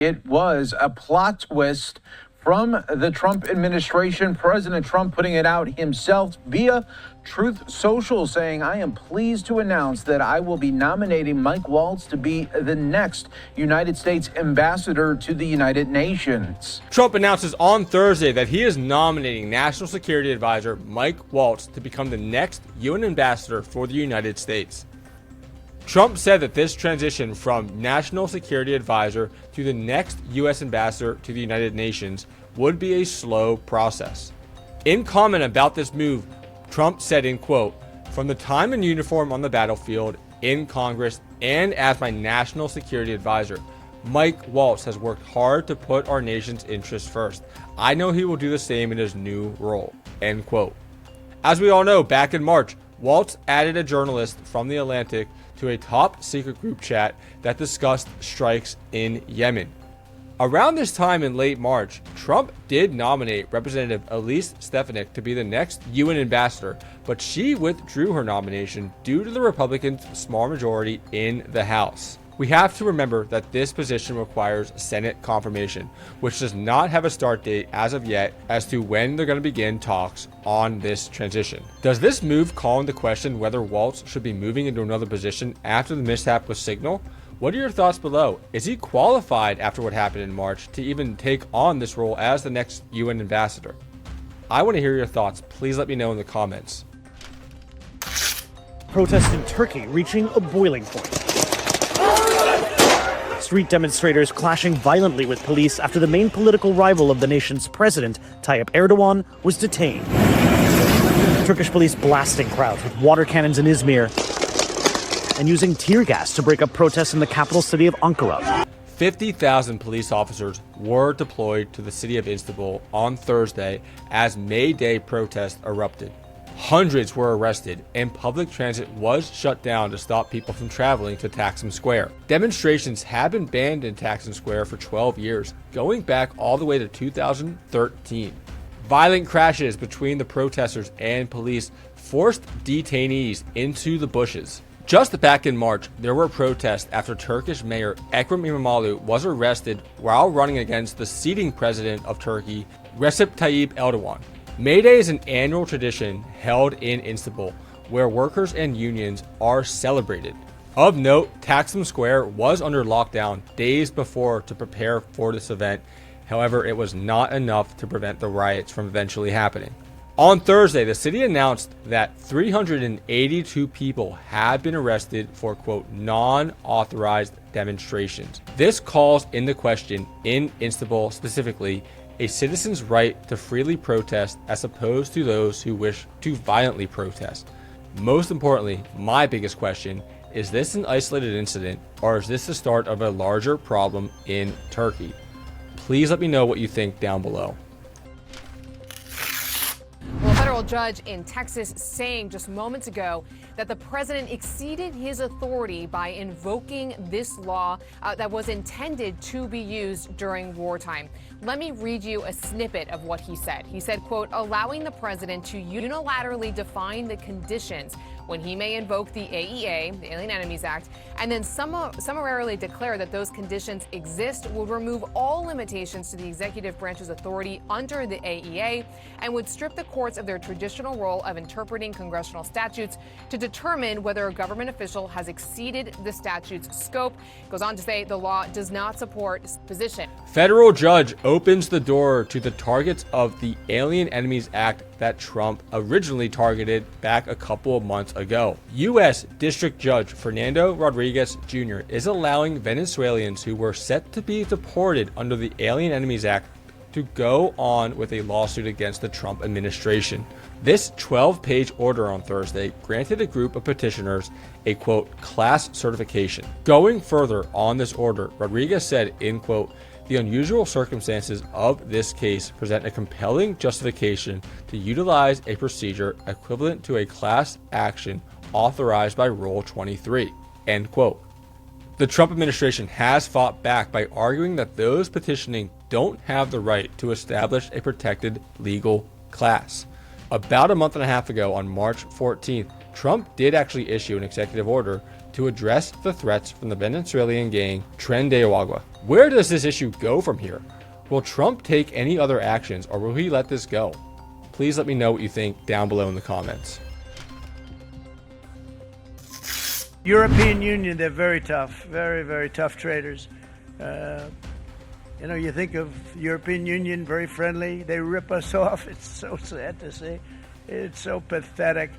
It was a plot twist from the Trump administration. President Trump putting it out himself via Truth Social, saying, "I am pleased to announce that I will be nominating Mike Waltz to be the next United States ambassador to the United Nations." Trump announces on Thursday that he is nominating National Security Advisor Mike Waltz to become the next UN ambassador for the United States. Trump said that this transition from National Security Advisor to the next U.S. ambassador to the United Nations would be a slow process. In comment about this move, Trump said, in quote, "From the time in uniform on the battlefield, in Congress, and as my National Security Advisor, Mike Waltz has worked hard to put our nation's interests first. I know he will do the same in his new role," end quote. As we all know, back in March, Waltz added a journalist from The Atlantic to a top secret group chat that discussed strikes in Yemen. Around this time in late March, Trump did nominate Representative Elise Stefanik to be the next UN ambassador, but she withdrew her nomination due to the Republicans' small majority in the House. We have to remember that this position requires Senate confirmation, which does not have a start date as of yet as to when they're going to begin talks on this transition. Does this move call into question whether Waltz should be moving into another position after the mishap with Signal? What are your thoughts below? Is he qualified after what happened in March to even take on this role as the next UN ambassador? I want to hear your thoughts. Please let me know in the comments. Protests in Turkey reaching a boiling point. Street demonstrators clashing violently with police after the main political rival of the nation's president, Tayyip Erdogan, was detained. Turkish police blasting crowds with water cannons in Izmir and using tear gas to break up protests in the capital city of Ankara. 50,000 police officers were deployed to the city of Istanbul on Thursday as May Day protests erupted. Hundreds were arrested, and public transit was shut down to stop people from traveling to Taksim Square. Demonstrations have been banned in Taksim Square for 12 years, going back all the way to 2013. Violent crashes between the protesters and police forced detainees into the bushes. Just back in March, there were protests after Turkish Mayor Ekrem İmamoğlu was arrested while running against the sitting president of Turkey, Recep Tayyip Erdogan. May Day is an annual tradition held in Istanbul where workers and unions are celebrated. Of note, Taksim Square was under lockdown days before to prepare for this event. However, it was not enough to prevent the riots from eventually happening. On Thursday, the city announced that 382 people had been arrested for, quote, non-authorized demonstrations. This calls into question, in Istanbul specifically, a citizen's right to freely protest as opposed to those who wish to violently protest. Most importantly, my biggest question, is this an isolated incident or is this the start of a larger problem in Turkey? Please let me know what you think down below. Well, a federal judge in Texas saying just moments ago that the president exceeded his authority by invoking this law that was intended to be used during wartime. Let me read you a snippet of what he said. He said, quote, "allowing the president to unilaterally define the conditions when he may invoke the AEA, the Alien Enemies Act, and then summarily declare that those conditions exist would remove all limitations to the executive branch's authority under the AEA and would strip the courts of their traditional role of interpreting congressional statutes to determine whether a government official has exceeded the statute's scope." Goes on to say the law does not support this position. Federal judge opens the door to the targets of the Alien Enemies Act that Trump originally targeted back a couple of months ago. U.S. District Judge Fernando Rodriguez Jr. is allowing Venezuelans who were set to be deported under the Alien Enemies Act to go on with a lawsuit against the Trump administration. This 12-page order on Thursday granted a group of petitioners a, quote, class certification. Going further on this order, Rodriguez said, in quote, "the unusual circumstances of this case present a compelling justification to utilize a procedure equivalent to a class action authorized by Rule 23, end quote. The Trump administration has fought back by arguing that those petitioning don't have the right to establish a protected legal class. About a month and a half ago, on March 14th, Trump did actually issue an executive order to address the threats from the Venezuelan gang Tren de Agua. Where does this issue go from here? Will Trump take any other actions, or will he let this go? Please let me know what you think down below in the comments. European Union, they're very tough, very, very tough traders. You think of European Union, very friendly. They rip us off. It's so sad to see. It's so pathetic.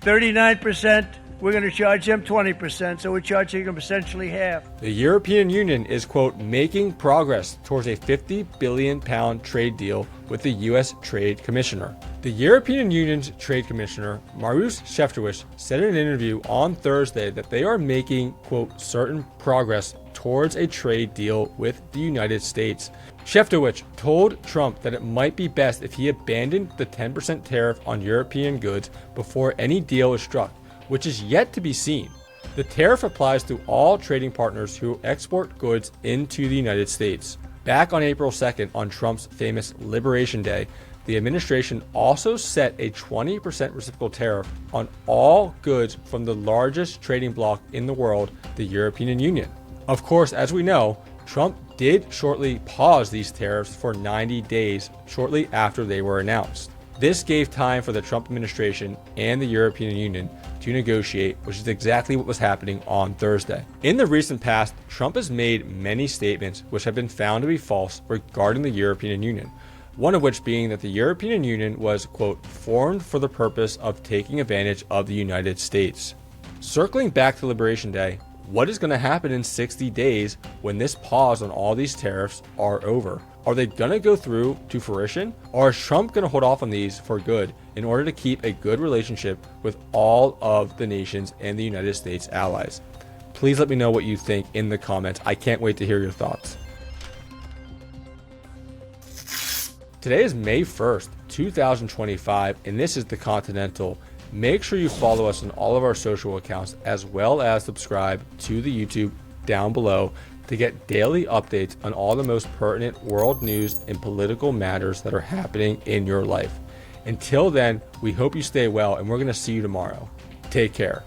39%, we're going to charge them 20%, so we're charging them essentially half. The European Union is, quote, making progress towards a £50 billion trade deal with the U.S. Trade Commissioner. The European Union's Trade Commissioner, Maroš Šefčovič, said in an interview on Thursday that they are making, quote, certain progress towards a trade deal with the United States. Šefčovič told Trump that it might be best if he abandoned the 10% tariff on European goods before any deal is struck, which is yet to be seen. The tariff applies to all trading partners who export goods into the United States. Back on April 2nd, on Trump's famous Liberation Day, the administration also set a 20% reciprocal tariff on all goods from the largest trading bloc in the world, the European Union. Of course, as we know, Trump did shortly pause these tariffs for 90 days shortly after they were announced. This gave time for the Trump administration and the European Union to negotiate, which is exactly what was happening on Thursday. In the recent past, Trump has made many statements which have been found to be false regarding the European Union, one of which being that the European Union was, quote, formed for the purpose of taking advantage of the United States. Circling back to Liberation Day, what is going to happen in 60 days when this pause on all these tariffs are over? Are they going to go through to fruition? Or is Trump going to hold off on these for good in order to keep a good relationship with all of the nations and the United States allies? Please let me know what you think in the comments. I can't wait to hear your thoughts. Today is May 1st, 2025, and this is the Continental. Make sure you follow us on all of our social accounts, as well as subscribe to the YouTube down below to get daily updates on all the most pertinent world news and political matters that are happening in your life. Until then, we hope you stay well, and we're going to see you tomorrow. Take care.